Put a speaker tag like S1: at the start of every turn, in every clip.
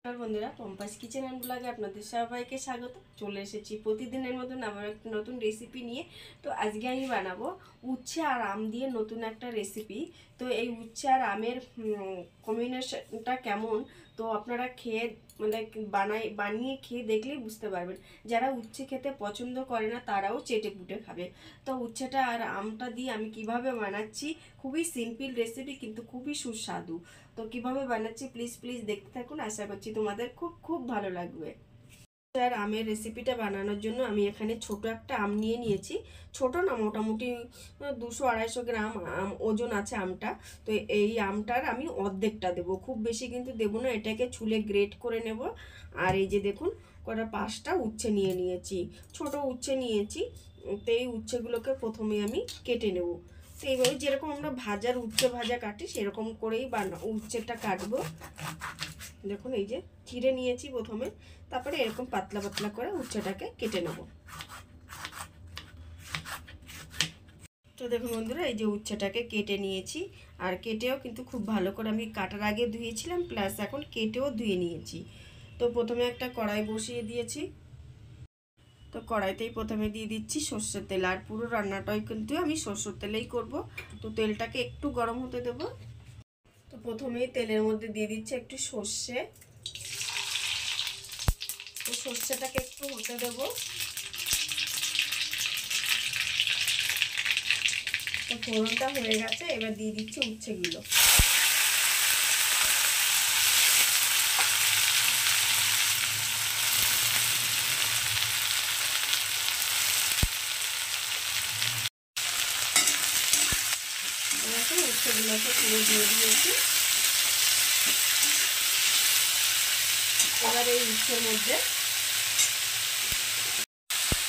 S1: নমস্কার বন্ধুরা, পম্পাস kitchen and ব্লগে আপনাদের সবাইকে স্বাগত। চলে এসেছি প্রতিদিনের মতন আমার একটা নতুন রেসিপি নিয়ে। তো আজকে আমি বানাবো উচ্ছে আর আম দিয়ে নতুন একটা রেসিপি। তো এই উচ্ছে আর আমের কম্বিনেশনটা কেমন, তো আপনারা খেয়ে বানিয়ে খেয়ে দেখলেই বুঝতে পারবেন। যারা উচ্ছে খেতে পছন্দ করে না তারাও চেটে পুটে খাবে। তো উচ্ছেটা আর আমটা দিয়ে আমি কিভাবে বানাচ্ছি, খুবই সিম্পল রেসিপি কিন্তু খুবই সুস্বাদু। তো কিভাবে বানাচ্ছি প্লিজ দেখতে থাকুন, আশা করছি তোমাদের খুব খুব ভালো লাগবে। আর আমের রেসিপিটা বানানোর জন্য আমি এখানে ছোট একটা আম নিয়ে নিয়েছি। ছোট না, মোটামুটি 200-250 গ্রাম আম ওজন আছে আমটা। তো এই আমটার আমি অর্ধেকটা দেবো, খুব বেশি কিন্তু দেবো না। এটাকে ছুলে গ্রেট করে নেব। আর এই যে দেখুন, কটা 5টা উচ্ছে নিয়ে নিয়েছি, ছোট উচ্ছে নিয়েছি। তো এই উচ্ছেগুলোকে প্রথমে আমি কেটে নেব। তো এইভাবে যেরকম আমরা উচ্ছে ভাজা কাটি সেরকম করেই উচ্ছেটা কাটবো। দেখুন এই যে চিড়ে নিয়েছি প্রথমে, তারপরে এরকম পাতলা পাতলা করে উচ্ছেটাকে কেটে নেব। তো দেখুন বন্ধুরা, এই যে উচ্ছেটাকে কেটে নিয়েছি। আর কেটেও কিন্তু খুব ভালো করে আমি কাটার আগে ধুয়েছিলাম, প্লাস এখন কেটেও ধুয়ে নিয়েছি। তো প্রথমে একটা কড়াই বসিয়ে দিয়েছি। তো কড়াইতেই প্রথমে দিয়ে দিচ্ছি সর্ষের তেল। আর পুরো রান্নাটাই কিন্তু আমি সর্ষের তেলেই করব। তো তেলটাকে একটু গরম হতে দেব। তো প্রথমেই তেলের মধ্যে দিয়ে দিচ্ছি একটু সর্ষে। তো সর্ষেটাকে একটু হতে দেবো। তো ফোড়নটা হয়ে গেছে, এবার দিয়ে দিচ্ছি উচ্ছেগুলো। উচ্ছেগুলোকে পুরো দিয়ে দিয়েছি। এবার এই উচ্ছের মধ্যে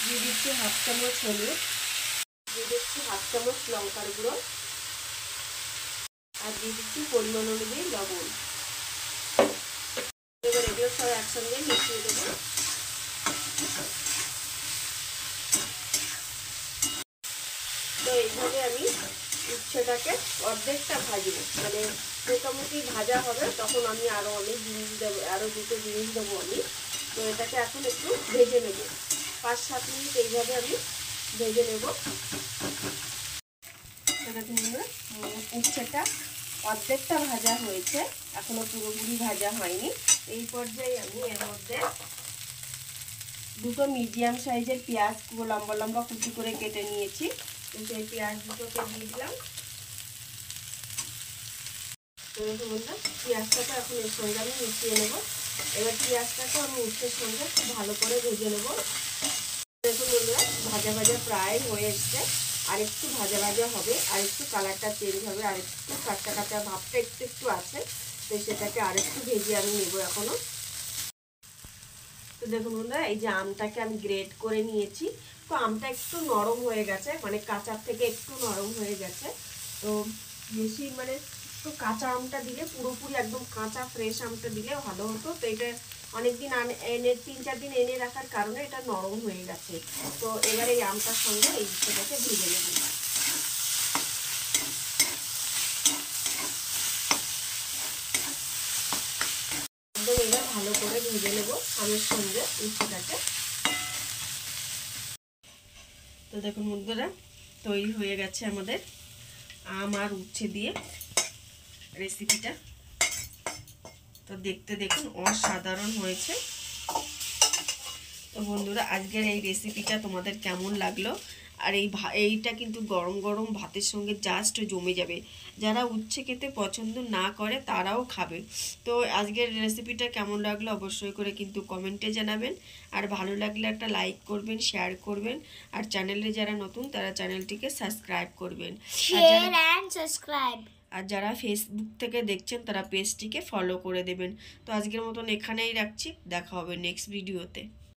S1: দিয়ে দিচ্ছি 1/2 চামচ হলুদ, দিয়ে দিচ্ছি 1/2 চামচ লঙ্কার গুঁড়ো, আর দিয়ে দিচ্ছি পরিমাণ অনুযায়ী লবণ। এবার এগুলো সব একসঙ্গে মিশিয়ে দেবো। তো এইভাবে আমি উচ্ছেটাকে অর্ধেকটা ভাজবো, মানে মোটামুটি ভাজা হবে, তখন আমি আরও অনেক জিনিস দেবো, আরও দুটো জিনিস দেবো আমি। তো এটাকে এখন একটু ভেজে নেব, 5-7 মিনিট এইভাবে আমি ভেজে নেব। উচ্ছেটা অর্ধেকটা ভাজা হয়েছে, এখনো পুরোপুরি ভাজা হয়নি। এই পর্যায়ে আমি এর মধ্যে দুটো মিডিয়াম সাইজের পেঁয়াজ লম্বা লম্বা কুচি করে কেটে নিয়েছি। তো সেই পেঁয়াজ দুটোকে দিয়ে দিলাম। তো বন্ধুরা, পেঁয়াজটাকে এখন এর সঙ্গে আমি মিশিয়ে নেব। এবার পেঁয়াজটাকে আমি উচ্ছের সঙ্গে খুব ভালো করে ভেজে নেব। দেখুন বন্ধুরা, ভাজা ভাজা প্রায় হয়ে এসছে। আর একটু ভাজা ভাজা হবে, আর একটু কালারটা চেঞ্জ হবে, আর একটু কাঁচা কাঁচা ভাবটা একটু আছে। তো সেটাকে আর একটু ভেজে আমি নেব এখনো। তো দেখুন বন্ধুরা, এই যে আমটাকে আমি গ্রেট করে নিয়েছি। তো আমটা একটু নরম হয়ে গেছে, মানে কাঁচার থেকে একটু নরম হয়ে গেছে। তো বেশি মানে একটু কাঁচা আমটা দিলে, পুরোপুরি একদম কাঁচা ফ্রেশ আমটা দিলে ভালো হতো। তো এটা অনেকদিন এনে 3-4 দিন এনে রাখার কারণে এটা নরম হয়ে গেছে। তো এবার এই আমটার সঙ্গে এই সেটাকে ভেজে নেব। একদম এবার ভালো করে ভেজে নেব আমের সঙ্গে উচ্ছেটাকে। তো দেখুন বন্ধুরা, তৈরি হয়ে গেছে আমাদের আম আর উচ্ছে দিয়ে রেসিপিটা। তো দেখতে দেখুন অসাধারণ হয়েছে। তো বন্ধুরা, আজকের এই রেসিপিটা তোমাদের কেমন লাগলো? আর এইটা কিন্তু গরম গরম ভাতের সঙ্গে জাস্ট জমে যাবে। যারা উচ্ছে খেতে পছন্দ না করে তারাও খাবে। তো আজকের রেসিপিটা কেমন লাগলো অবশ্যই করে কিন্তু কমেন্টে জানাবেন। আর ভালো লাগলে একটা লাইক করবেন, শেয়ার করবেন। আর চ্যানেলে যারা নতুন তারা চ্যানেলটিকে সাবস্ক্রাইব করবেন। আর যারা ফেসবুক থেকে দেখছেন তারা পেজটিকে ফলো করে দেবেন। তো আজকের মতন এখানেই রাখছি, দেখা হবে নেক্সট ভিডিওতে।